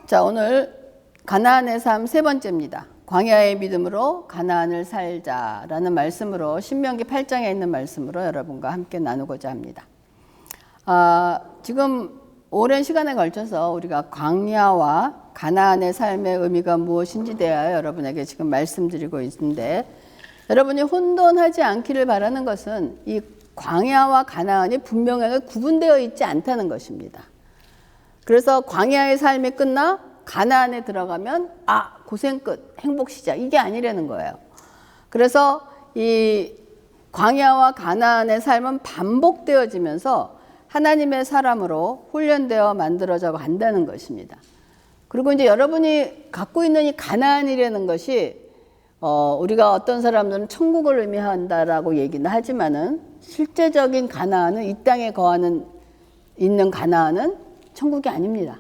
자, 오늘 가나안의 삶 세 번째입니다. 광야의 믿음으로 가나안을 살자라는 말씀으로 신명기 8장에 있는 말씀으로 여러분과 함께 나누고자 합니다. 지금 오랜 시간에 걸쳐서 우리가 광야와 가나안의 삶의 의미가 무엇인지 대하여 여러분에게 지금 말씀드리고 있는데, 여러분이 혼돈하지 않기를 바라는 것은 이 광야와 가나안이 분명하게 구분되어 있지 않다는 것입니다. 그래서 광야의 삶이 끝나 가나안에 들어가면 고생 끝, 행복 시작, 이게 아니라는 거예요. 그래서 이 광야와 가나안의 삶은 반복되어지면서 하나님의 사람으로 훈련되어 만들어져 간다는 것입니다. 그리고 이제 여러분이 갖고 있는 이 가나안이라는 것이 우리가 어떤 사람들은 천국을 의미한다라고 얘기는 하지만은 실제적인 가나안은, 이 땅에 있는 가나안은 천국이 아닙니다.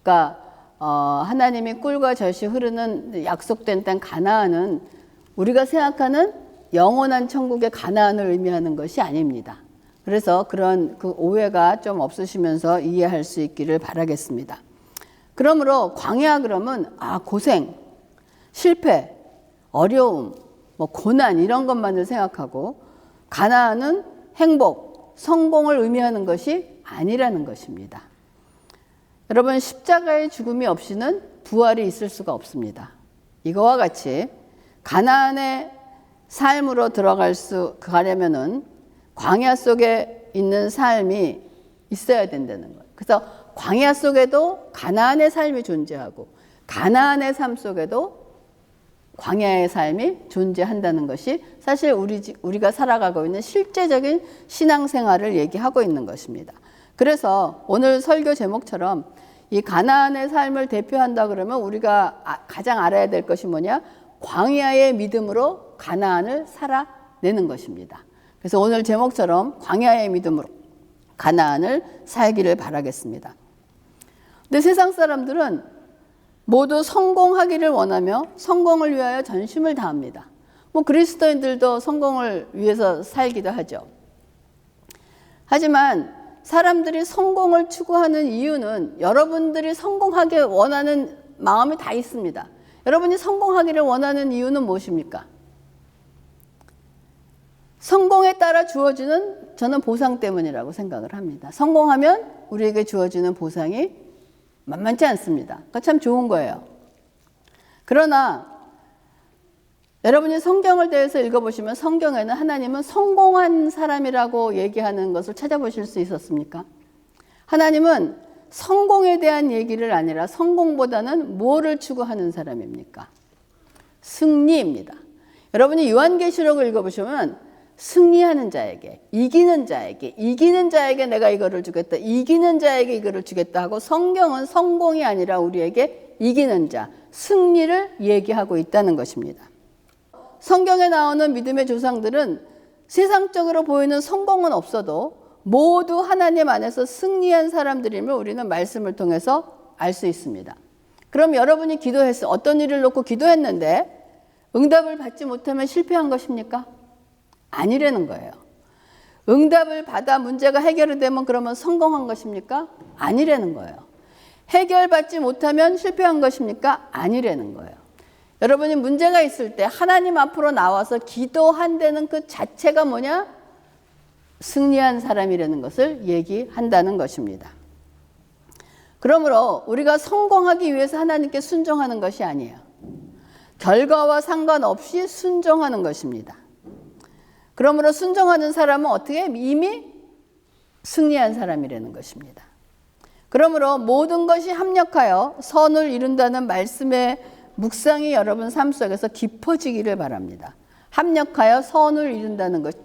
그러니까 하나님이 꿀과 젖이 흐르는 약속된 땅 가나안은 우리가 생각하는 영원한 천국의 가나안을 의미하는 것이 아닙니다. 그래서 그런 그 오해가 좀 없으시면서 이해할 수 있기를 바라겠습니다. 그러므로 광야 그러면 고생, 실패, 어려움, 고난 이런 것만을 생각하고, 가나안은 행복, 성공을 의미하는 것이 아니라는 것입니다. 여러분, 십자가의 죽음이 없이는 부활이 있을 수가 없습니다. 이거와 같이 가나안의 삶으로 가려면은 광야 속에 있는 삶이 있어야 된다는 거예요. 그래서 광야 속에도 가나안의 삶이 존재하고, 가나안의 삶 속에도 광야의 삶이 존재한다는 것이 사실 우리가 살아가고 있는 실제적인 신앙생활을 얘기하고 있는 것입니다. 그래서 오늘 설교 제목처럼 이 가나안의 삶을 대표한다 그러면 우리가 가장 알아야 될 것이 뭐냐? 광야의 믿음으로 가나안을 살아내는 것입니다. 그래서 오늘 제목처럼 광야의 믿음으로 가나안을 살기를 바라겠습니다. 근데 세상 사람들은 모두 성공하기를 원하며 성공을 위하여 전심을 다합니다. 그리스도인들도 성공을 위해서 살기도 하죠. 하지만 사람들이 성공을 추구하는 이유는 여러분들이 성공하기 원하는 마음이 다 있습니다. 여러분이 성공하기를 원하는 이유는 무엇입니까? 성공에 따라 주어지는 저는 보상 때문이라고 생각을 합니다. 성공하면 우리에게 주어지는 보상이 만만치 않습니다. 그러니까 참 좋은 거예요. 그러나 여러분이 성경을 대해서 읽어보시면 성경에는 하나님은 성공한 사람이라고 얘기하는 것을 찾아보실 수 있었습니까? 하나님은 성공에 대한 얘기를 아니라 성공보다는 뭐를 추구하는 사람입니까? 승리입니다. 여러분이 요한계시록을 읽어보시면 승리하는 자에게, 이기는 자에게 내가 이거를 주겠다, 이기는 자에게 이거를 주겠다 하고, 성경은 성공이 아니라 우리에게 이기는 자, 승리를 얘기하고 있다는 것입니다. 성경에 나오는 믿음의 조상들은 세상적으로 보이는 성공은 없어도 모두 하나님 안에서 승리한 사람들임을 우리는 말씀을 통해서 알 수 있습니다. 그럼 여러분이 어떤 일을 놓고 기도했는데 응답을 받지 못하면 실패한 것입니까? 아니라는 거예요. 응답을 받아 문제가 해결이 되면 그러면 성공한 것입니까? 아니라는 거예요. 해결받지 못하면 실패한 것입니까? 아니라는 거예요. 여러분이 문제가 있을 때 하나님 앞으로 나와서 기도한다는 그 자체가 뭐냐? 승리한 사람이라는 것을 얘기한다는 것입니다. 그러므로 우리가 성공하기 위해서 하나님께 순종하는 것이 아니에요. 결과와 상관없이 순종하는 것입니다. 그러므로 순종하는 사람은 어떻게? 이미 승리한 사람이라는 것입니다. 그러므로 모든 것이 합력하여 선을 이룬다는 말씀의 묵상이 여러분 삶 속에서 깊어지기를 바랍니다. 합력하여 선을 이룬다는 것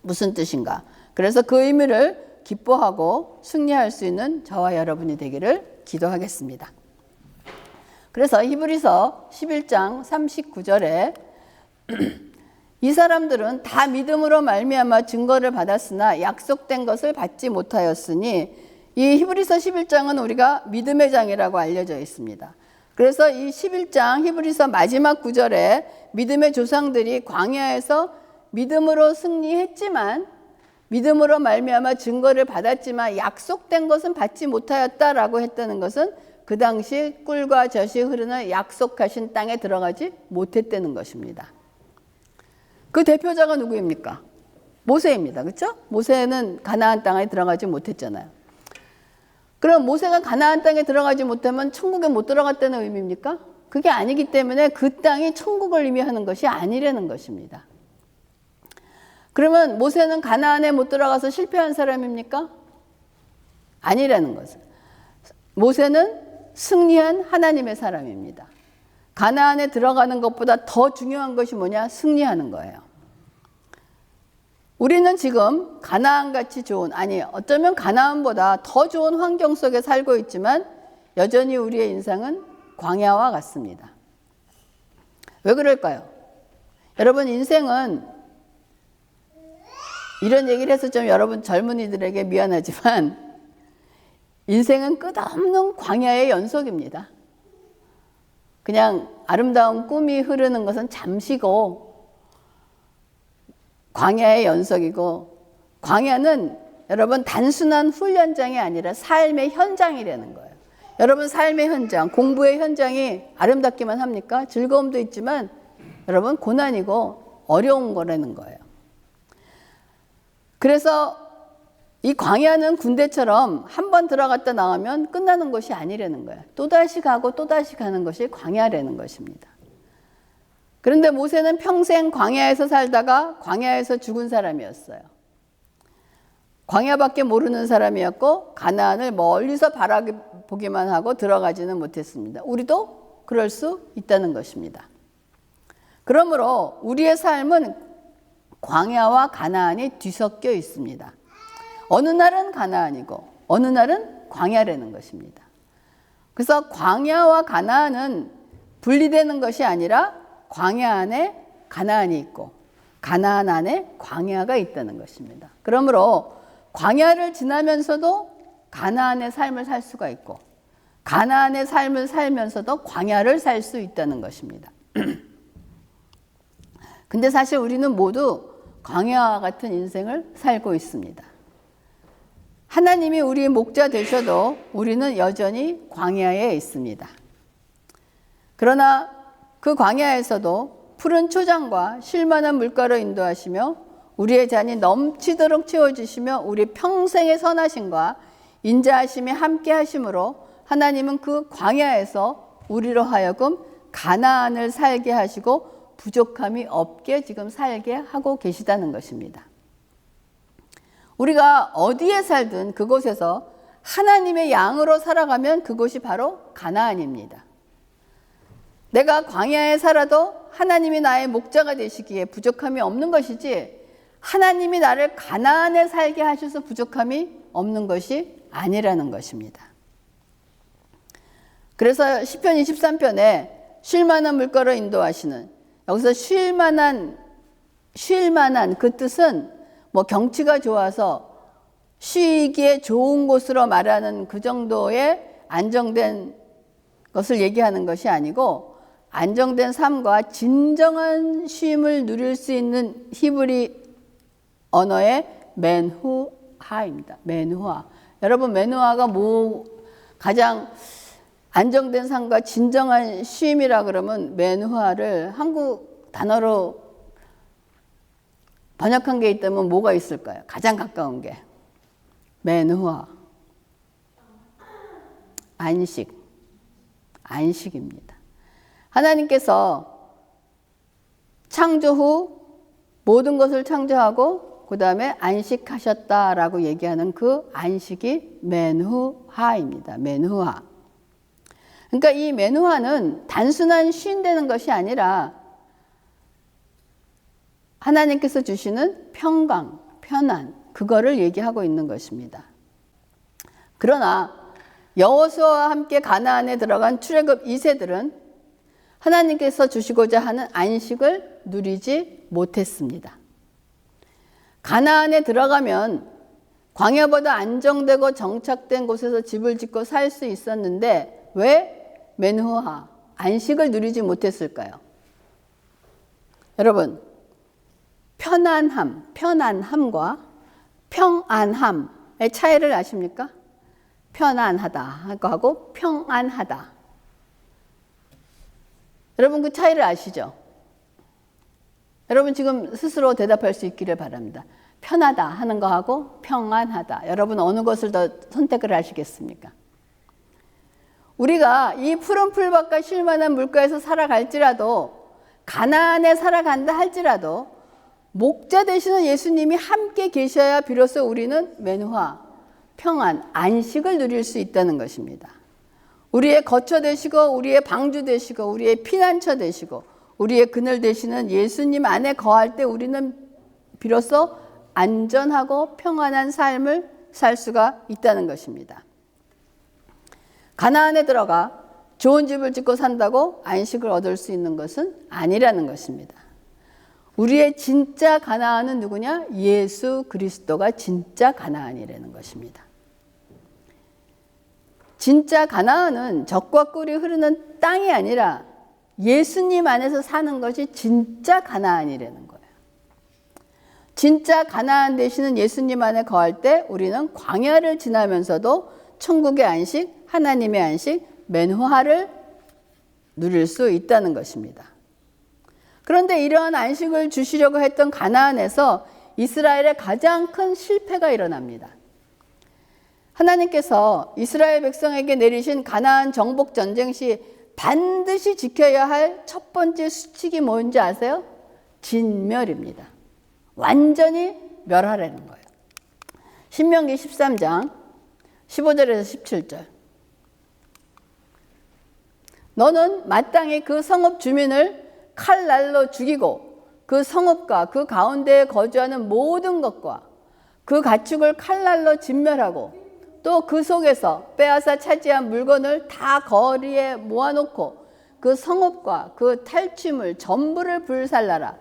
무슨 뜻인가? 그래서 그 의미를 기뻐하고 승리할 수 있는 저와 여러분이 되기를 기도하겠습니다. 그래서 히브리서 11장 39절에 이 사람들은 다 믿음으로 말미암아 증거를 받았으나 약속된 것을 받지 못하였으니, 이 히브리서 11장은 우리가 믿음의 장이라고 알려져 있습니다. 그래서 이 11장 히브리서 마지막 구절에 믿음의 조상들이 광야에서 믿음으로 승리했지만, 믿음으로 말미암아 증거를 받았지만 약속된 것은 받지 못하였다라고 했다는 것은 그 당시 꿀과 젖이 흐르는 약속하신 땅에 들어가지 못했다는 것입니다. 그 대표자가 누구입니까? 모세입니다. 그렇죠? 모세는 가나안 땅에 들어가지 못했잖아요. 그럼 모세가 가나안 땅에 들어가지 못하면 천국에 못 들어갔다는 의미입니까? 그게 아니기 때문에 그 땅이 천국을 의미하는 것이 아니라는 것입니다. 그러면 모세는 가나안에 못 들어가서 실패한 사람입니까? 아니라는 것은. 모세는 승리한 하나님의 사람입니다. 가나안에 들어가는 것보다 더 중요한 것이 뭐냐? 승리하는 거예요. 우리는 지금 가나안같이 좋은, 아니 어쩌면 가나안보다 더 좋은 환경 속에 살고 있지만 여전히 우리의 인생은 광야와 같습니다. 왜 그럴까요? 여러분, 인생은, 이런 얘기를 해서 좀 여러분 젊은이들에게 미안하지만 인생은 끝없는 광야의 연속입니다. 그냥 아름다운 꿈이 흐르는 것은 잠시고 광야의 연속이고, 광야는 여러분 단순한 훈련장이 아니라 삶의 현장이라는 거예요. 여러분 삶의 현장, 공부의 현장이 아름답기만 합니까? 즐거움도 있지만 여러분 고난이고 어려운 거라는 거예요. 그래서 이 광야는 군대처럼 한 번 들어갔다 나오면 끝나는 것이 아니라는 거예요. 또다시 가고 또다시 가는 것이 광야라는 것입니다. 그런데 모세는 평생 광야에서 살다가 광야에서 죽은 사람이었어요. 광야밖에 모르는 사람이었고 가나안을 멀리서 바라보기만 하고 들어가지는 못했습니다. 우리도 그럴 수 있다는 것입니다. 그러므로 우리의 삶은 광야와 가나안이 뒤섞여 있습니다. 어느 날은 가나안이고 어느 날은 광야라는 것입니다. 그래서 광야와 가나안은 분리되는 것이 아니라 광야 안에 가나안이 있고 가나안 안에 광야가 있다는 것입니다. 그러므로 광야를 지나면서도 가나안의 삶을 살 수가 있고 가나안의 삶을 살면서도 광야를 살 수 있다는 것입니다. 근데 사실 우리는 모두 광야와 같은 인생을 살고 있습니다. 하나님이 우리의 목자 되셔도 우리는 여전히 광야에 있습니다. 그러나 그 광야에서도 푸른 초장과 쉴만한 물가로 인도하시며 우리의 잔이 넘치도록 채워주시며 우리 평생의 선하심과 인자하심이 함께 하심으로 하나님은 그 광야에서 우리로 하여금 가나안을 살게 하시고 부족함이 없게 지금 살게 하고 계시다는 것입니다. 우리가 어디에 살든 그곳에서 하나님의 양으로 살아가면 그곳이 바로 가나안입니다. 내가 광야에 살아도 하나님이 나의 목자가 되시기에 부족함이 없는 것이지 하나님이 나를 가나안에 살게 하셔서 부족함이 없는 것이 아니라는 것입니다. 그래서 시편 23편에 쉴만한 물가로 인도하시는, 여기서 쉴만한 그 뜻은 뭐 경치가 좋아서 쉬기에 좋은 곳으로 말하는 그 정도의 안정된 것을 얘기하는 것이 아니고 안정된 삶과 진정한 쉼을 누릴 수 있는 히브리 언어의 맨후하입니다. 맨후하. 여러분, 맨후하가 가장 안정된 삶과 진정한 쉼이라 그러면 맨후하를 한국 단어로 번역한 게 있다면 뭐가 있을까요? 가장 가까운 게 맨후하. 안식입니다. 하나님께서 창조 후 모든 것을 창조하고 그 다음에 안식하셨다라고 얘기하는 그 안식이 맨후하입니다. 맨후하. 그러니까 이 맨후하는 단순한 쉰다는 것이 아니라 하나님께서 주시는 평강, 편안, 그거를 얘기하고 있는 것입니다. 그러나 여호수아와 함께 가나안에 들어간 출애굽 2세들은 하나님께서 주시고자 하는 안식을 누리지 못했습니다. 가나안에 들어가면 광야보다 안정되고 정착된 곳에서 집을 짓고 살 수 있었는데 왜 맨후하, 안식을 누리지 못했을까요? 여러분, 편안함과 평안함의 차이를 아십니까? 편안하다 하고 평안하다. 여러분 그 차이를 아시죠? 여러분 지금 스스로 대답할 수 있기를 바랍니다. 편하다 하는 거하고 평안하다. 여러분 어느 것을 더 선택을 하시겠습니까? 우리가 이 푸른 풀밭과 쉴만한 물가에서 살아갈지라도, 가나안에 살아간다 할지라도 목자 되시는 예수님이 함께 계셔야 비로소 우리는 맨화, 평안, 안식을 누릴 수 있다는 것입니다. 우리의 거처 되시고 우리의 방주 되시고 우리의 피난처 되시고 우리의 그늘 되시는 예수님 안에 거할 때 우리는 비로소 안전하고 평안한 삶을 살 수가 있다는 것입니다. 가나안에 들어가 좋은 집을 짓고 산다고 안식을 얻을 수 있는 것은 아니라는 것입니다. 우리의 진짜 가나안은 누구냐? 예수 그리스도가 진짜 가나안이라는 것입니다. 진짜 가나안은 젖과 꿀이 흐르는 땅이 아니라 예수님 안에서 사는 것이 진짜 가나안이라는 거예요. 진짜 가나안 되시는 예수님 안에 거할 때 우리는 광야를 지나면서도 천국의 안식, 하나님의 안식, 맨화를 누릴 수 있다는 것입니다. 그런데 이러한 안식을 주시려고 했던 가나안에서 이스라엘의 가장 큰 실패가 일어납니다. 하나님께서 이스라엘 백성에게 내리신 가나안 정복 전쟁 시 반드시 지켜야 할 첫 번째 수칙이 뭔지 아세요? 진멸입니다. 완전히 멸하라는 거예요. 신명기 13장 15절에서 17절. 너는 마땅히 그 성읍 주민을 칼날로 죽이고 그 성읍과 그 가운데에 거주하는 모든 것과 그 가축을 칼날로 진멸하고 또 그 속에서 빼앗아 차지한 물건을 다 거리에 모아놓고 그 성읍과 그 탈취물 전부를 불살라라.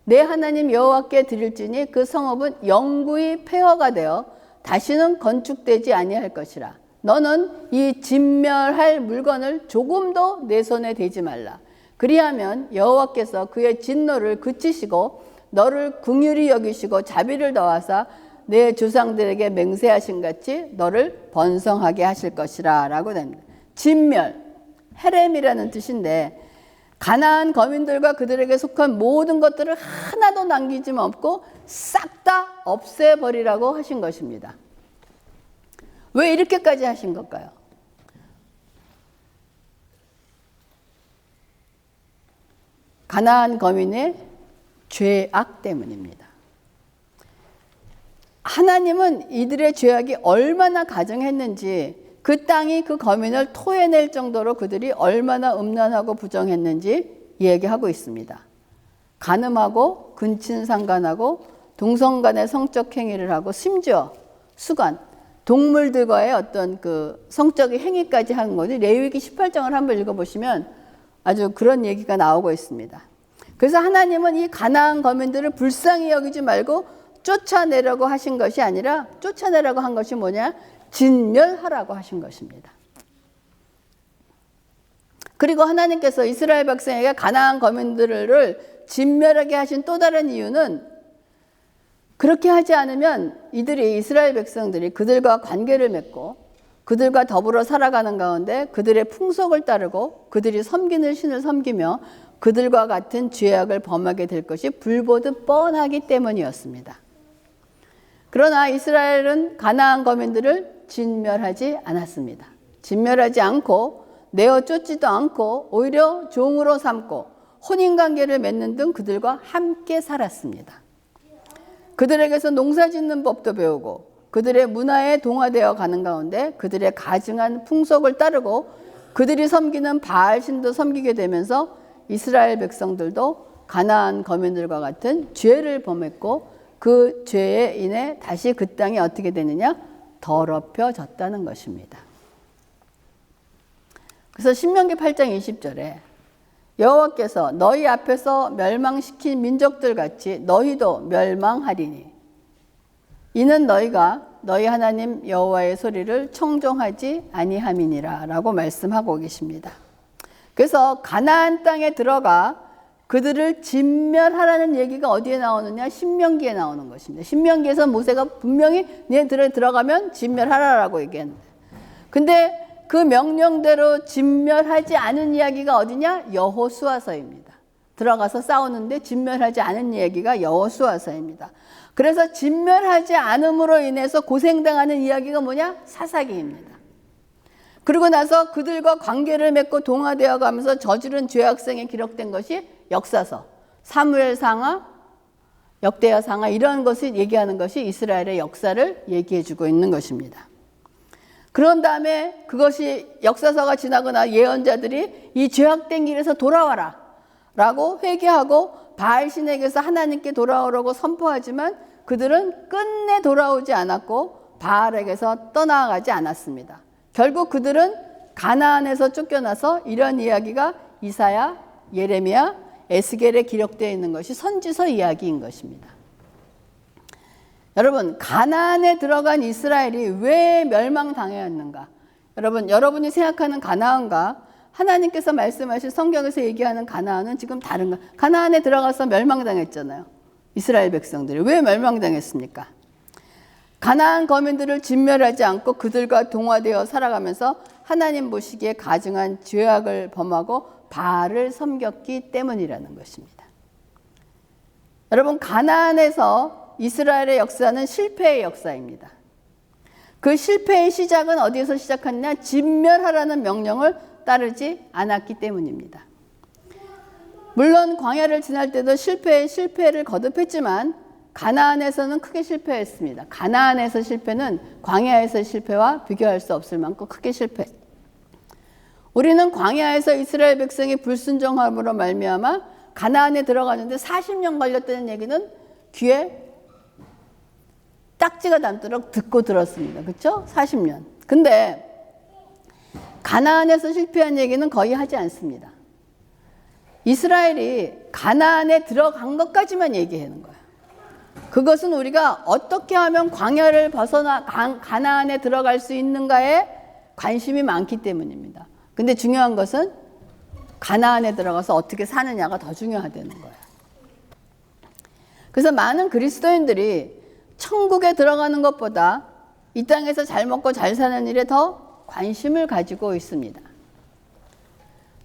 내 하나님 여호와께 드릴지니 그 성읍은 영구히 폐허가 되어 다시는 건축되지 아니할 것이라. 너는 이 진멸할 물건을 조금도 내 손에 대지 말라. 그리하면 여호와께서 그의 진노를 그치시고 너를 긍휼히 여기시고 자비를 더하사 내 조상들에게 맹세하신 같이 너를 번성하게 하실 것이라 라고 됩니다. 진멸, 헤렘이라는 뜻인데 가나안 거민들과 그들에게 속한 모든 것들을 하나도 남기지 없고 싹 다 없애버리라고 하신 것입니다. 왜 이렇게까지 하신 걸까요? 가나안 거민의 죄악 때문입니다. 하나님은 이들의 죄악이 얼마나 가증했는지, 그 땅이 그 거민을 토해낼 정도로 그들이 얼마나 음란하고 부정했는지 얘기하고 있습니다. 간음하고 근친상간하고 동성간의 성적 행위를 하고 심지어 수간, 동물들과의 어떤 그 성적인 행위까지 하는 거지. 레위기 18장을 한번 읽어보시면 아주 그런 얘기가 나오고 있습니다. 그래서 하나님은 이 가나안 거민들을 불쌍히 여기지 말고 쫓아내려고 하신 것이 아니라, 쫓아내라고 한 것이 뭐냐? 진멸하라고 하신 것입니다. 그리고 하나님께서 이스라엘 백성에게 가나안 거민들을 진멸하게 하신 또 다른 이유는, 그렇게 하지 않으면 이들이, 이스라엘 백성들이 그들과 관계를 맺고 그들과 더불어 살아가는 가운데 그들의 풍속을 따르고 그들이 섬기는 신을 섬기며 그들과 같은 죄악을 범하게 될 것이 불보듯 뻔하기 때문이었습니다. 그러나 이스라엘은 가나안 거민들을 진멸하지 않았습니다. 진멸하지 않고 내어 쫓지도 않고 오히려 종으로 삼고 혼인관계를 맺는 등 그들과 함께 살았습니다. 그들에게서 농사 짓는 법도 배우고 그들의 문화에 동화되어 가는 가운데 그들의 가증한 풍속을 따르고 그들이 섬기는 바알신도 섬기게 되면서 이스라엘 백성들도 가나안 거민들과 같은 죄를 범했고 그 죄에 인해 다시 그 땅이 어떻게 되느냐? 더럽혀졌다는 것입니다. 그래서 신명기 8장 20절에 여호와께서 너희 앞에서 멸망시킨 민족들 같이 너희도 멸망하리니 이는 너희가 너희 하나님 여호와의 소리를 청종하지 아니함이니라 라고 말씀하고 계십니다. 그래서 가나안 땅에 들어가 그들을 진멸하라는 얘기가 어디에 나오느냐? 신명기에 나오는 것입니다. 신명기에서 모세가 분명히 너희들이 들어가면 진멸하라라고 얘기했는데, 근데 그 명령대로 진멸하지 않은 이야기가 어디냐? 여호수아서입니다. 들어가서 싸우는데 진멸하지 않은 이야기가 여호수아서입니다. 그래서 진멸하지 않음으로 인해서 고생당하는 이야기가 뭐냐? 사사기입니다. 그리고 나서 그들과 관계를 맺고 동화되어 가면서 저지른 죄악성이 기록된 것이 역사서, 사무엘상하, 역대하상하 이런 것을 얘기하는 것이 이스라엘의 역사를 얘기해주고 있는 것입니다. 그런 다음에 그것이 역사서가 지나거나 예언자들이 이 죄악된 길에서 돌아와라 라고 회개하고 바알신에게서 하나님께 돌아오라고 선포하지만 그들은 끝내 돌아오지 않았고 바알에게서 떠나가지 않았습니다. 결국 그들은 가나안에서 쫓겨나서 이런 이야기가 이사야, 예레미야, 에스겔에 기록되어 있는 것이 선지서 이야기인 것입니다. 여러분, 가나안에 들어간 이스라엘이 왜 멸망당했는가? 여러분이 생각하는 가나안과 하나님께서 말씀하신 성경에서 얘기하는 가나안은 지금 다른가? 가나안에 들어가서 멸망당했잖아요. 이스라엘 백성들이. 왜 멸망당했습니까? 가나안 거민들을 진멸하지 않고 그들과 동화되어 살아가면서 하나님 보시기에 가증한 죄악을 범하고 바알을 섬겼기 때문이라는 것입니다. 여러분, 가나안에서 이스라엘의 역사는 실패의 역사입니다. 그 실패의 시작은 어디에서 시작했냐? 진멸하라는 명령을 따르지 않았기 때문입니다. 물론 광야를 지날 때도 실패를 거듭했지만 가나안에서는 크게 실패했습니다. 가나안에서 실패는 광야에서 실패와 비교할 수 없을 만큼 크게 실패했습니다. 우리는 광야에서 이스라엘 백성이 불순종함으로 말미암아 가나안에 들어가는데 40년 걸렸다는 얘기는 귀에 딱지가 남도록 듣고 들었습니다. 그렇죠? 40년. 근데 가나안에서 실패한 얘기는 거의 하지 않습니다. 이스라엘이 가나안에 들어간 것까지만 얘기하는 거예요. 그것은 우리가 어떻게 하면 광야를 벗어나 가나안에 들어갈 수 있는가에 관심이 많기 때문입니다. 근데 중요한 것은 가나안에 들어가서 어떻게 사느냐가 더 중요하다는 거예요. 그래서 많은 그리스도인들이 천국에 들어가는 것보다 이 땅에서 잘 먹고 잘 사는 일에 더 관심을 가지고 있습니다.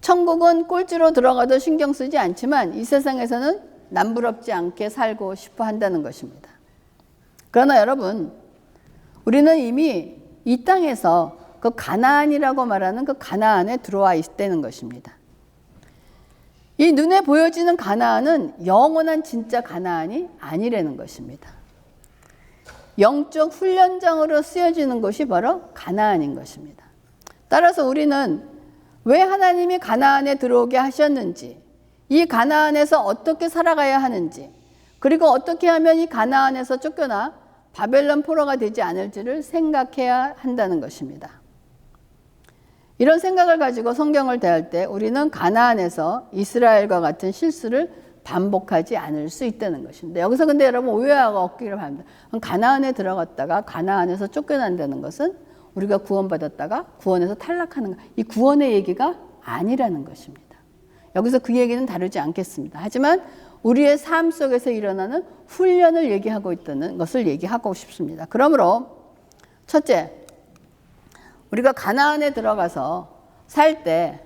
천국은 꼴찌로 들어가도 신경 쓰지 않지만 이 세상에서는 남부럽지 않게 살고 싶어 한다는 것입니다. 그러나 여러분, 우리는 이미 이 땅에서 그 가나안이라고 말하는 그 가나안에 들어와 있다는 것입니다. 이 눈에 보여지는 가나안은 영원한 진짜 가나안이 아니라는 것입니다. 영적 훈련장으로 쓰여지는 것이 바로 가나안인 것입니다. 따라서 우리는 왜 하나님이 가나안에 들어오게 하셨는지, 이 가나안에서 어떻게 살아가야 하는지, 그리고 어떻게 하면 이 가나안에서 쫓겨나 바벨론 포로가 되지 않을지를 생각해야 한다는 것입니다. 이런 생각을 가지고 성경을 대할 때 우리는 가나안에서 이스라엘과 같은 실수를 반복하지 않을 수 있다는 것입니다. 여기서 근데 여러분 오해가 없기를 바랍니다. 가나안에 들어갔다가 가나안에서 쫓겨난다는 것은 우리가 구원받았다가 구원에서 탈락하는 것, 이 구원의 얘기가 아니라는 것입니다. 여기서 그 얘기는 다루지 않겠습니다. 하지만 우리의 삶 속에서 일어나는 훈련을 얘기하고 있다는 것을 얘기하고 싶습니다. 그러므로 첫째, 우리가 가나안에 들어가서 살 때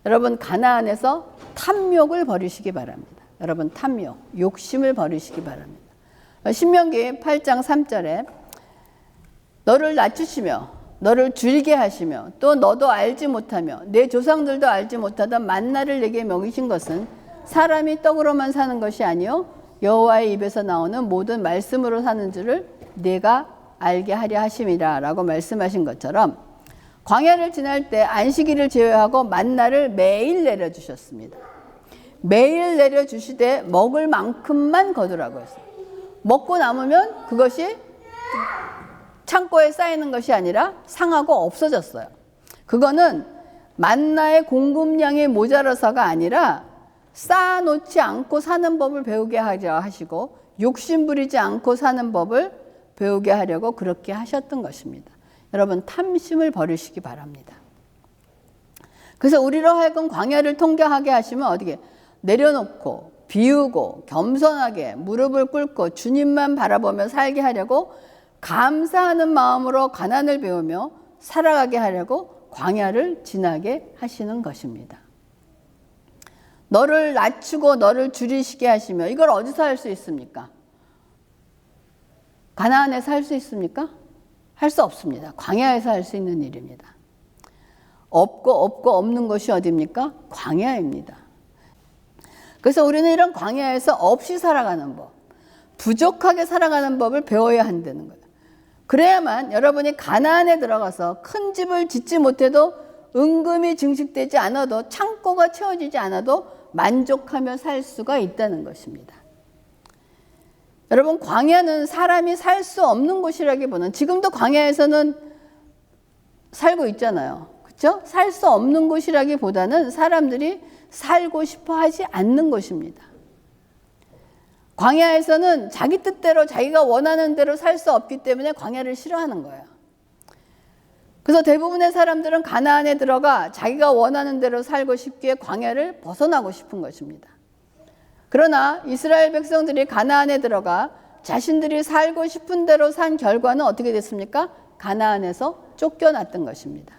여러분 가나안에서 탐욕을 버리시기 바랍니다. 여러분 탐욕, 욕심을 버리시기 바랍니다. 신명기 8장 3절에 너를 낮추시며 너를 줄게 하시며 또 너도 알지 못하며 내 조상들도 알지 못하던 만나를 내게 먹이신 것은 사람이 떡으로만 사는 것이 아니요 여호와의 입에서 나오는 모든 말씀으로 사는 줄을 내가 알게 하려 하심이라 라고 말씀하신 것처럼 광야를 지날 때 안식일을 제외하고 만나를 매일 내려주셨습니다. 매일 내려주시되 먹을 만큼만 거두라고 했어요. 먹고 남으면 그것이 창고에 쌓이는 것이 아니라 상하고 없어졌어요. 그거는 만나의 공급량이 모자라서가 아니라 쌓아놓지 않고 사는 법을 배우게 하려 하시고 욕심 부리지 않고 사는 법을 배우게 하려고 그렇게 하셨던 것입니다. 여러분 탐심을 버리시기 바랍니다. 그래서 우리로 하여금 광야를 통과하게 하시면 어떻게 내려놓고 비우고 겸손하게 무릎을 꿇고 주님만 바라보며 살게 하려고 감사하는 마음으로 가난을 배우며 살아가게 하려고 광야를 지나게 하시는 것입니다. 너를 낮추고 너를 줄이시게 하시며, 이걸 어디서 할 수 있습니까? 가나안에서 할 수 있습니까? 할 수 없습니다. 광야에서 할 수 있는 일입니다. 없고 없는 것이 어디입니까? 광야입니다. 그래서 우리는 이런 광야에서 없이 살아가는 법, 부족하게 살아가는 법을 배워야 한다는 거예요. 그래야만 여러분이 가나안에 들어가서 큰 집을 짓지 못해도, 은금이 증식되지 않아도, 창고가 채워지지 않아도 만족하며 살 수가 있다는 것입니다. 여러분, 광야는 사람이 살 수 없는 곳이라기보다는, 지금도 광야에서는 살고 있잖아요. 그렇죠? 살 수 없는 곳이라기보다는 사람들이 살고 싶어 하지 않는 곳입니다. 광야에서는 자기 뜻대로, 자기가 원하는 대로 살 수 없기 때문에 광야를 싫어하는 거예요. 그래서 대부분의 사람들은 가나안에 들어가 자기가 원하는 대로 살고 싶기에 광야를 벗어나고 싶은 것입니다. 그러나 이스라엘 백성들이 가나안에 들어가 자신들이 살고 싶은 대로 산 결과는 어떻게 됐습니까? 가나안에서 쫓겨났던 것입니다.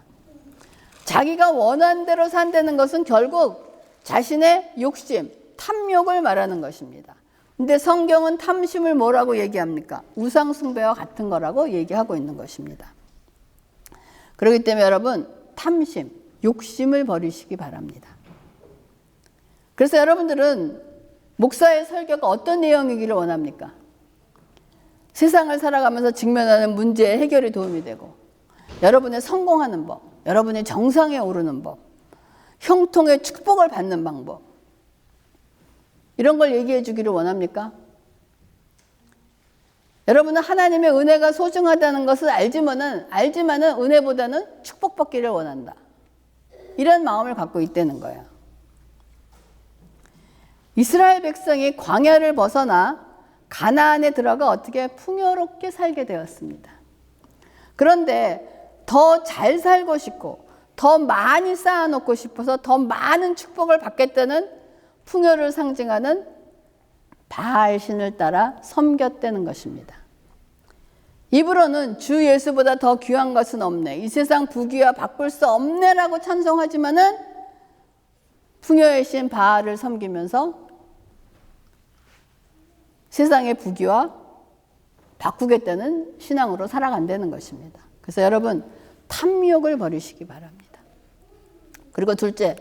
자기가 원하는 대로 산다는 것은 결국 자신의 욕심, 탐욕을 말하는 것입니다. 근데 성경은 탐심을 뭐라고 얘기합니까? 우상숭배와 같은 거라고 얘기하고 있는 것입니다. 그렇기 때문에 여러분, 탐심, 욕심을 버리시기 바랍니다. 그래서 여러분들은 목사의 설교가 어떤 내용이기를 원합니까? 세상을 살아가면서 직면하는 문제의 해결에 도움이 되고, 여러분의 성공하는 법, 여러분의 정상에 오르는 법, 형통의 축복을 받는 방법, 이런 걸 얘기해 주기를 원합니까? 여러분은 하나님의 은혜가 소중하다는 것을 알지만은 은혜보다는 축복받기를 원한다, 이런 마음을 갖고 있다는 거예요. 이스라엘 백성이 광야를 벗어나 가나안에 들어가 어떻게 풍요롭게 살게 되었습니다. 그런데 더 잘 살고 싶고 더 많이 쌓아놓고 싶어서 더 많은 축복을 받겠다는 풍요를 상징하는 바알신을 따라 섬겼다는 것입니다. 입으로는 주 예수보다 더 귀한 것은 없네, 이 세상 부귀와 바꿀 수 없네라고 찬송하지만은 풍요의 신 바알을 섬기면서 세상의 부귀와 바꾸겠다는 신앙으로 살아간다는 것입니다. 그래서 여러분, 탐욕을 버리시기 바랍니다. 그리고 둘째,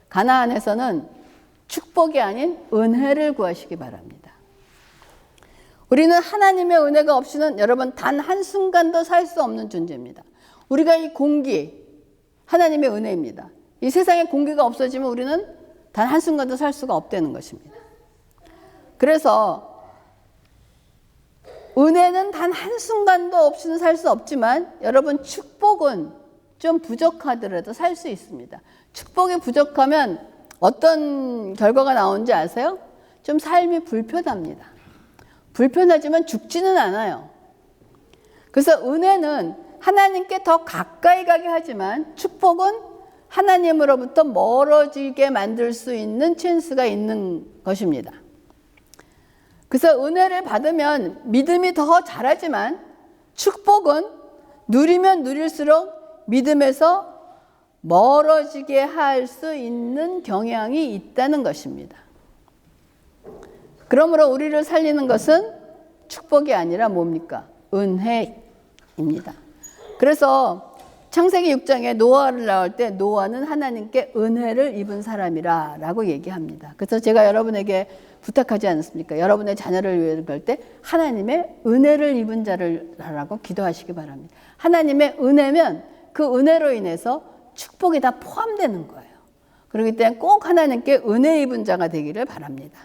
가나안에서는 축복이 아닌 은혜를 구하시기 바랍니다. 우리는 하나님의 은혜가 없이는 여러분 단 한순간도 살 수 없는 존재입니다. 우리가 이 공기, 하나님의 은혜입니다. 이 세상에 공기가 없어지면 우리는 단 한순간도 살 수가 없다는 것입니다. 그래서 은혜는 단 한순간도 없이는 살 수 없지만, 여러분 축복은 좀 부족하더라도 살 수 있습니다. 축복이 부족하면 어떤 결과가 나오는지 아세요? 좀 삶이 불편합니다. 불편하지만 죽지는 않아요. 그래서 은혜는 하나님께 더 가까이 가게 하지만, 축복은 하나님으로부터 멀어지게 만들 수 있는 찬스가 있는 것입니다. 그래서 은혜를 받으면 믿음이 더 자라지만, 축복은 누리면 누릴수록 믿음에서 멀어지게 할 수 있는 경향이 있다는 것입니다. 그러므로 우리를 살리는 것은 축복이 아니라 뭡니까? 은혜입니다. 그래서 창세기 6장에 노아를 나올 때 노아는 하나님께 은혜를 입은 사람이라 라고 얘기합니다. 그래서 제가 여러분에게 부탁하지 않습니까? 여러분의 자녀를 위해 그럴 때 하나님의 은혜를 입은 자라고 기도하시기 바랍니다. 하나님의 은혜면 그 은혜로 인해서 축복이 다 포함되는 거예요. 그렇기 때문에 꼭 하나님께 은혜 입은 자가 되기를 바랍니다.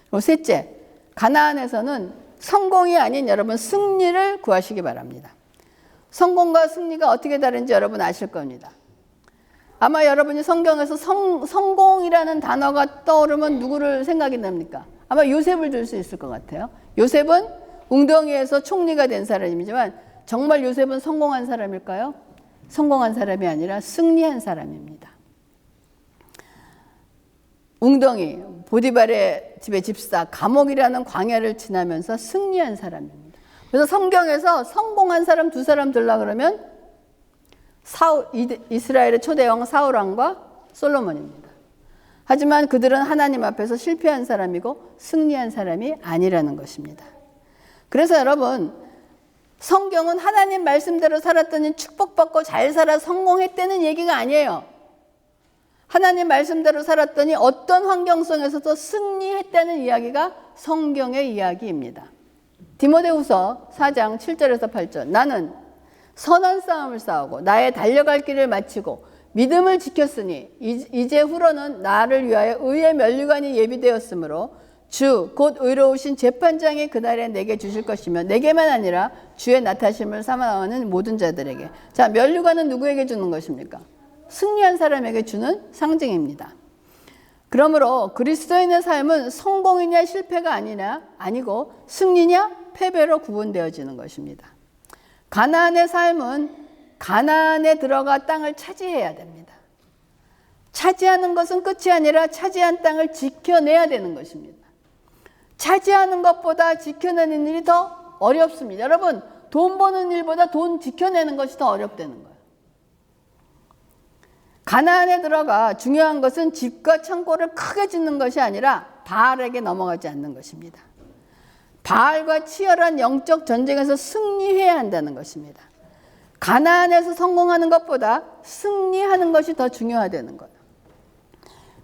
그리고 셋째, 가나안에서는 성공이 아닌 여러분 승리를 구하시기 바랍니다. 성공과 승리가 어떻게 다른지 여러분 아실 겁니다. 아마 여러분이 성경에서 성공이라는 단어가 떠오르면 누구를 생각이 납니까? 아마 요셉을 들 수 있을 것 같아요. 요셉은 웅덩이에서 총리가 된 사람이지만 정말 요셉은 성공한 사람일까요? 성공한 사람이 아니라 승리한 사람입니다. 웅덩이, 보디발의 집의 집사, 감옥이라는 광야를 지나면서 승리한 사람입니다. 그래서 성경에서 성공한 사람 두 사람 들라 그러면 이스라엘의 초대 왕 사울 왕과 솔로몬입니다. 하지만 그들은 하나님 앞에서 실패한 사람이고 승리한 사람이 아니라는 것입니다. 그래서 여러분, 성경은 하나님 말씀대로 살았더니 축복받고 잘 살아 성공했다는 얘기가 아니에요. 하나님 말씀대로 살았더니 어떤 환경 속에서도 승리했다는 이야기가 성경의 이야기입니다. 디모데후서 4장 7절에서 8절. 나는 선한 싸움을 싸우고 나의 달려갈 길을 마치고 믿음을 지켰으니 이제 후로는 나를 위하여 의의 면류관이 예비되었으므로 주 곧 의로우신 재판장이 그날에 내게 주실 것이며 내게만 아니라 주의 나타심을 사모하는 모든 자들에게. 자, 면류관은 누구에게 주는 것입니까? 승리한 사람에게 주는 상징입니다. 그러므로 그리스도인의 삶은 성공이냐 실패가 아니고 승리냐 패배로 구분되어지는 것입니다. 가나안의 삶은 가나안에 들어가 땅을 차지해야 됩니다. 차지하는 것은 끝이 아니라 차지한 땅을 지켜내야 되는 것입니다. 차지하는 것보다 지켜내는 일이 더 어렵습니다. 여러분, 돈 버는 일보다 돈 지켜내는 것이 더 어렵다는 거예요. 가나안에 들어가 중요한 것은 집과 창고를 크게 짓는 것이 아니라 바알에게 넘어가지 않는 것입니다. 바알과 치열한 영적 전쟁에서 승리해야 한다는 것입니다. 가나안에서 성공하는 것보다 승리하는 것이 더 중요하다는 거예요.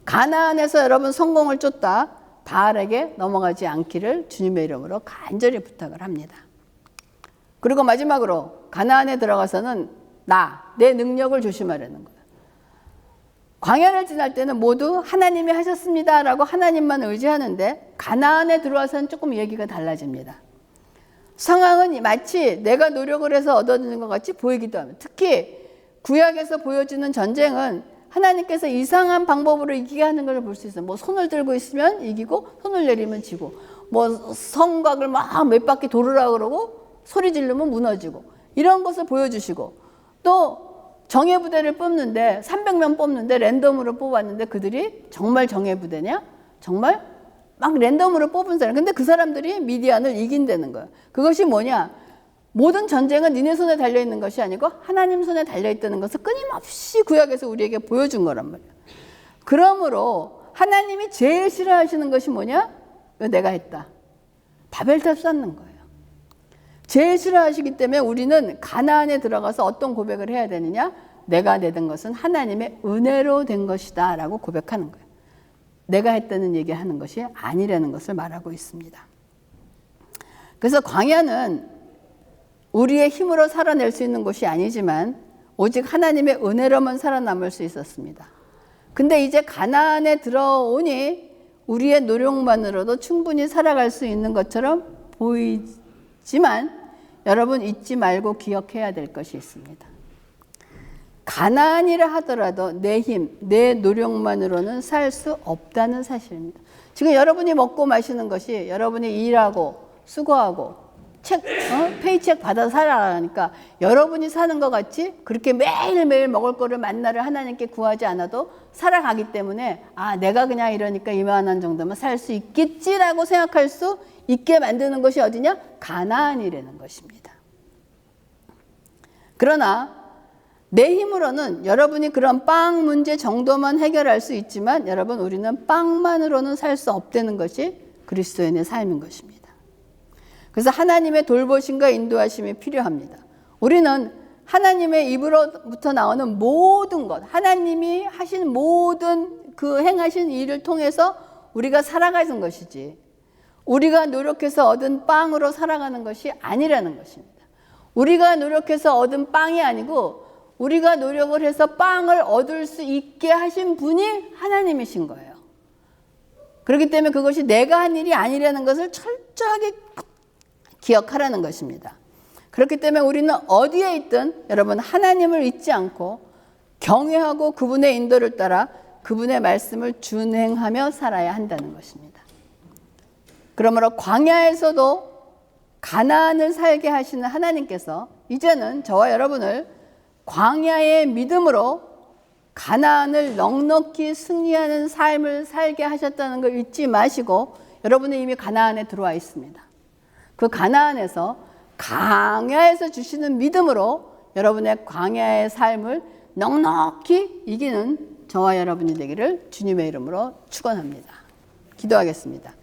가나안에서 여러분 성공을 쫓다 바알에게 넘어가지 않기를 주님의 이름으로 간절히 부탁을 합니다. 그리고 마지막으로 가나안에 들어가서는 내 능력을 조심하라는 거예요. 광야를 지날 때는 모두 하나님이 하셨습니다라고 하나님만 의지하는데 가나안에 들어와서는 조금 얘기가 달라집니다. 상황은 마치 내가 노력을 해서 얻어지는 것 같이 보이기도 합니다. 특히 구약에서 보여주는 전쟁은 하나님께서 이상한 방법으로 이기게 하는 걸 볼 수 있어요. 뭐 손을 들고 있으면 이기고 손을 내리면 지고, 뭐 성곽을 막 몇 바퀴 돌으라고 그러고 소리 지르면 무너지고, 이런 것을 보여주시고, 또 정예부대를 뽑는데 300명 뽑는데 랜덤으로 뽑았는데 그들이 정말 정예부대냐? 정말 막 랜덤으로 뽑은 사람. 근데 그 사람들이 미디안을 이긴다는 거예요. 그것이 뭐냐? 모든 전쟁은 니네 손에 달려있는 것이 아니고 하나님 손에 달려있다는 것을 끊임없이 구약에서 우리에게 보여준 거란 말이에요. 그러므로 하나님이 제일 싫어하시는 것이 뭐냐? 내가 했다. 바벨탑 쌓는 거예요. 제일 싫어하시기 때문에 우리는 가나안에 들어가서 어떤 고백을 해야 되느냐? 내가 내던 것은 하나님의 은혜로 된 것이다 라고 고백하는 거예요. 내가 했다는 얘기하는 것이 아니라는 것을 말하고 있습니다. 그래서 광야는 우리의 힘으로 살아낼 수 있는 곳이 아니지만 오직 하나님의 은혜로만 살아남을 수 있었습니다. 근데 이제 가나안에 들어오니 우리의 노력만으로도 충분히 살아갈 수 있는 것처럼 보이지만 여러분 잊지 말고 기억해야 될 것이 있습니다. 가나안이라 하더라도 내 힘, 내 노력만으로는 살 수 없다는 사실입니다. 지금 여러분이 먹고 마시는 것이 여러분이 일하고 수고하고 페이책 받아서 살아가니까 여러분이 사는 것 같이 그렇게 매일매일 먹을 거를 만나를 하나님께 구하지 않아도 살아가기 때문에 내가 그냥 이러니까 이만한 정도면 살 수 있겠지라고 생각할 수 있게 만드는 것이 어디냐? 가나안이라는 것입니다. 그러나 내 힘으로는 여러분이 그런 빵 문제 정도만 해결할 수 있지만 여러분 우리는 빵만으로는 살 수 없다는 것이 그리스도인의 삶인 것입니다. 그래서 하나님의 돌보심과 인도하심이 필요합니다. 우리는 하나님의 입으로부터 나오는 모든 것, 하나님이 하신 모든 그 행하신 일을 통해서 우리가 살아가는 것이지 우리가 노력해서 얻은 빵으로 살아가는 것이 아니라는 것입니다. 우리가 노력해서 얻은 빵이 아니고 우리가 노력을 해서 빵을 얻을 수 있게 하신 분이 하나님이신 거예요. 그렇기 때문에 그것이 내가 한 일이 아니라는 것을 철저하게 기억하라는 것입니다. 그렇기 때문에 우리는 어디에 있든 여러분 하나님을 잊지 않고 경외하고 그분의 인도를 따라 그분의 말씀을 준행하며 살아야 한다는 것입니다. 그러므로 광야에서도 가나안을 살게 하시는 하나님께서 이제는 저와 여러분을 광야의 믿음으로 가나안을 넉넉히 승리하는 삶을 살게 하셨다는 걸 잊지 마시고 여러분은 이미 가나안에 들어와 있습니다. 그 가나안에서 광야에서 주시는 믿음으로 여러분의 광야의 삶을 넉넉히 이기는 저와 여러분이 되기를 주님의 이름으로 축원합니다. 기도하겠습니다.